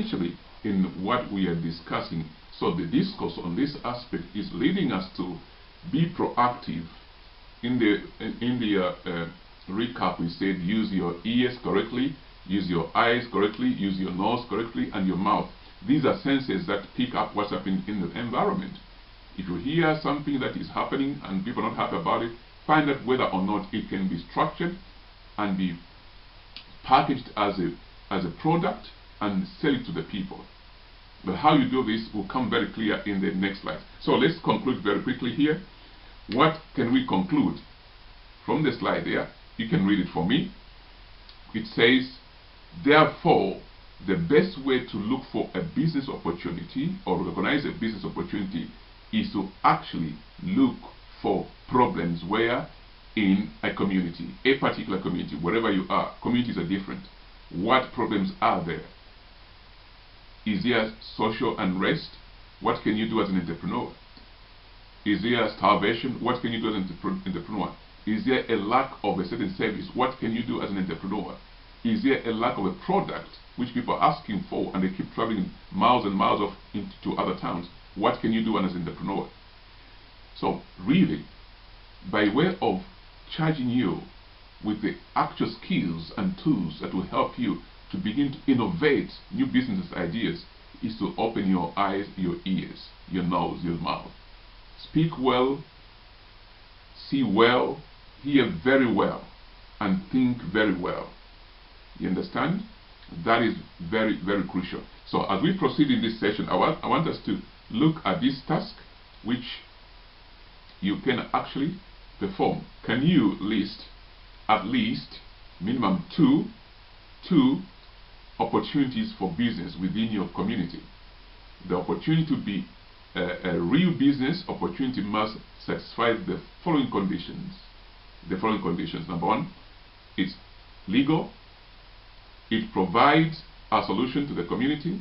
essentially in what we are discussing. So the discourse on this aspect is leading us to be proactive. In the recap, we said use your ears correctly, use your eyes correctly, use your nose correctly, and your mouth. These are senses that pick up what's happening in the environment. If you hear something that is happening and people are not happy about it, find out whether or not it can be structured and be packaged as a product and sell it to the people. But how you do this will come very clear in the next slide. So let's conclude very quickly here. What can we conclude from the slide there? You can read it for me. It says, therefore, the best way to look for a business opportunity or recognize a business opportunity is to actually look for problems where in a community, a particular community, wherever you are. Communities are different. What problems are there? Is there social unrest? What can you do as an entrepreneur? Is there starvation? What can you do as an entrepreneur? Is there a lack of a certain service? What can you do as an entrepreneur? Is there a lack of a product which people are asking for and they keep traveling miles and miles into other towns? What can you do as an entrepreneur? So really, by way of charging you with the actual skills and tools that will help you to begin to innovate new business ideas, is to open your eyes, your ears, your nose, your mouth. Speak well, see well, hear very well, and think very well. You understand? That is very, very crucial. So as we proceed in this session, I want us to look at this task which you can actually perform. Can you list at least minimum two opportunities for business within your community? The opportunity to be a real business opportunity must satisfy the following conditions. The following conditions. Number one, it's legal. It provides a solution to the community.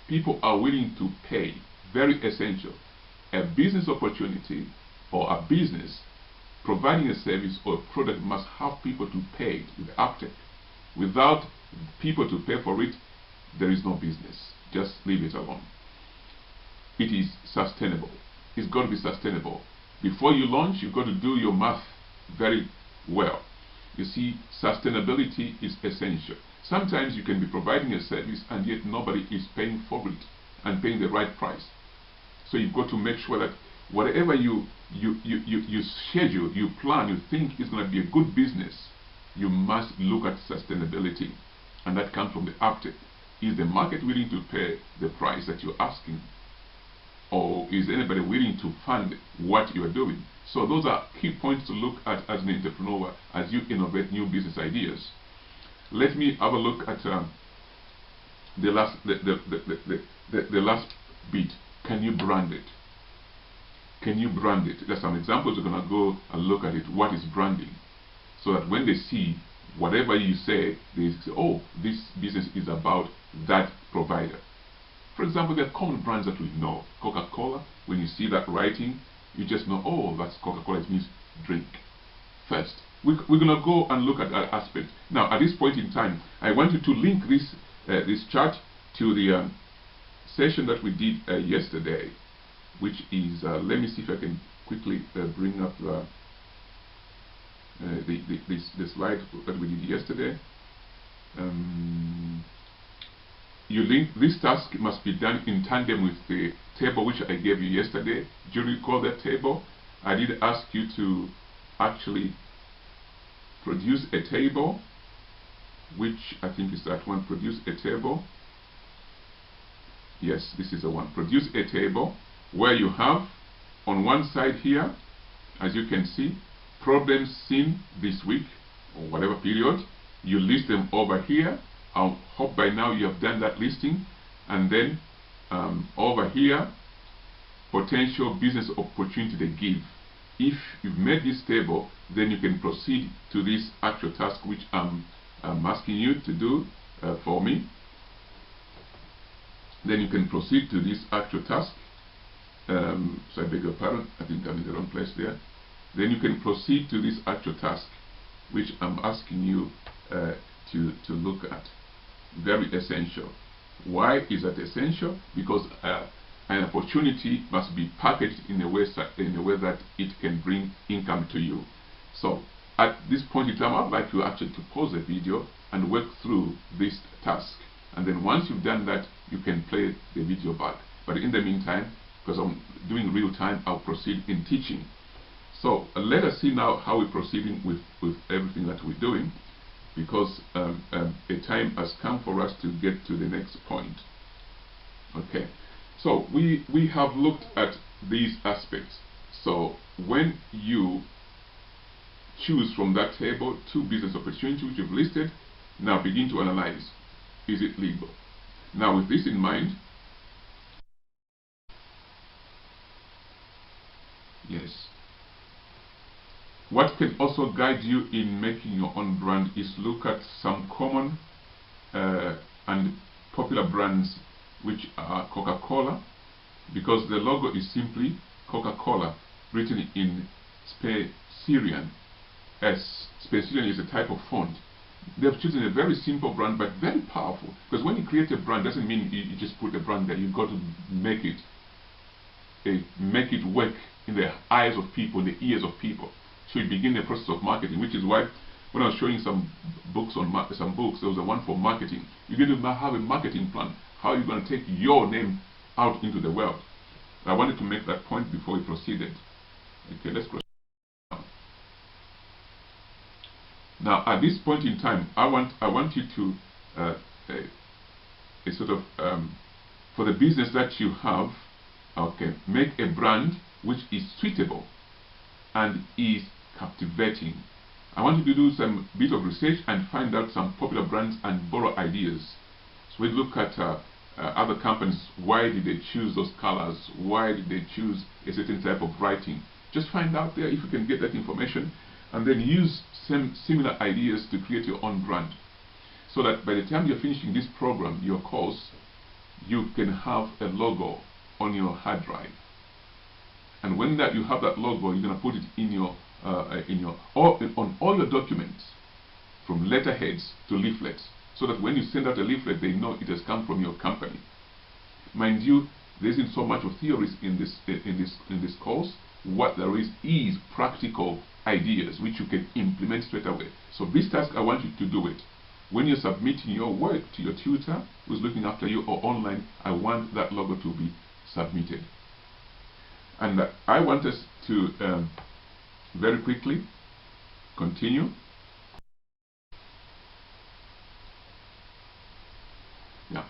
People are willing to pay. Very essential. A business opportunity or a business providing a service or a product must have people to pay with uptake. Without people to pay for it, there is no business. Just leave it alone. It is sustainable. It's got to be sustainable. Before you launch, you've got to do your math very well. You see, sustainability is essential. Sometimes you can be providing a service and yet nobody is paying for it and paying the right price. So you've got to make sure that whatever you schedule, you plan, you think is going to be a good business, you must look at sustainability. And that comes from the uptake. Is the market willing to pay the price that you're asking? Or is anybody willing to fund what you are doing? So those are key points to look at as an entrepreneur as you innovate new business ideas. Let me have a look at the last bit. Can you brand it? Can you brand it? There's some examples. We're going to go and look at it. What is branding? So that when they see whatever you say, they say, oh, this business is about that provider. For example, there are common brands that we know. Coca-Cola, when you see that writing, you just know, oh, that's Coca-Cola. It means drink. First, we're going to go and look at that aspect. Now, at this point in time, I want you to link this chart to the session that we did yesterday, which is, let me see if I can quickly bring up the slide that we did yesterday. You link this task must be done in tandem with the table which I gave you yesterday. Do you recall that table? I did ask you to actually produce a table, which I think is that one. Produce a table. Yes, this is the one. Produce a table where you have on one side here, as you can see, problems seen this week or whatever period. You list them over here. I hope by now you have done that listing. And then over here, potential business opportunity they give. If you've made this table, then you can proceed to this actual task which I'm asking you to do for me. Then you can proceed to this actual task. So I beg your pardon, I think I'm in the wrong place there. Then you can proceed to this actual task which I'm asking you to look at. Very essential. Why is that essential? Because an opportunity must be packaged in a way that it can bring income to you. So at this point in time, I'd like you actually to pause the video and work through this task. And then once you've done that, you can play the video back. But in the meantime, because I'm doing real time, I'll proceed in teaching. So let us see now how we're proceeding with everything that we're doing, because a time has come for us to get to the next point. Okay, so we have looked at these aspects. So when you choose from that table 2 business opportunities which you've listed, now begin to analyze. Is it legal? Now with this in mind, yes. What can also guide you in making your own brand is look at some common and popular brands, which are Coca-Cola, because the logo is simply Coca-Cola written in Syrian. Syrian is a type of font. They've chosen a very simple brand but very powerful, because when you create a brand, doesn't mean you just put the brand there. You've got to make it work in the eyes of people, in the ears of people. So you begin the process of marketing, which is why when I was showing some books, there was a one for marketing. You're going to have a marketing plan. How are you going to take your name out into the world? I wanted to make that point before we proceeded. Okay, let's proceed. Now, at this point in time, I want you to for the business that you have, okay, make a brand which is suitable and is captivating. I want you to do some bit of research and find out some popular brands and borrow ideas. So we look at other companies. Why did they choose those colors? Why did they choose a certain type of writing? Just find out there if you can get that information, and then use some similar ideas to create your own brand, so that by the time you're finishing this program, your course, you can have a logo on your hard drive. And when you have that logo, you're going to put it on all your documents, from letterheads to leaflets, so that when you send out a leaflet, they know it has come from your company. Mind you, there isn't so much of theories in this course. What there is practical ideas which you can implement straight away. So this task, I want you to do it. When you're submitting your work to your tutor who's looking after you, or online, I want that logo to be submitted. And I want us to very quickly continue. Yeah.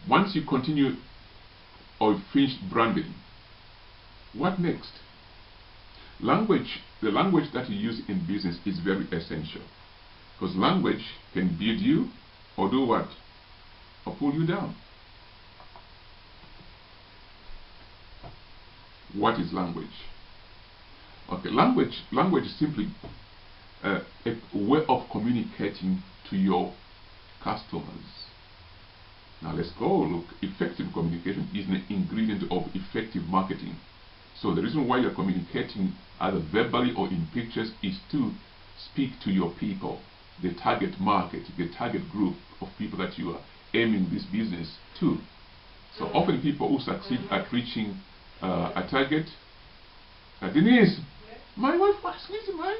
Once you continue or finish branding, what next? The language that you use in business is very essential, because language can build you or do what? Or pull you down. What is language? Okay, language is simply a way of communicating to your customers. Now let's go look. Effective communication is an ingredient of effective marketing. So the reason why you're communicating either verbally or in pictures is to speak to your people, the target market, the target group of people that you are aiming this business to. So often people who succeed at reaching a target. Denise, my wife was sneezing, man.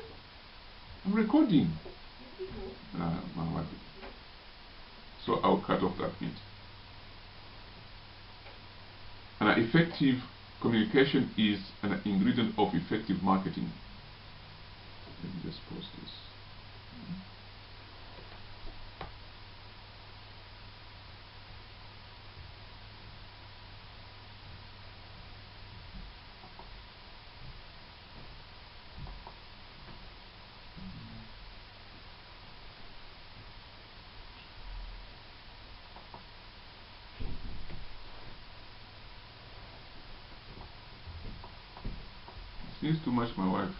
I'm recording. My wife. So I'll cut off that bit. An effective communication is an ingredient of effective marketing. Let me just pause this. Sneeze too much, my wife.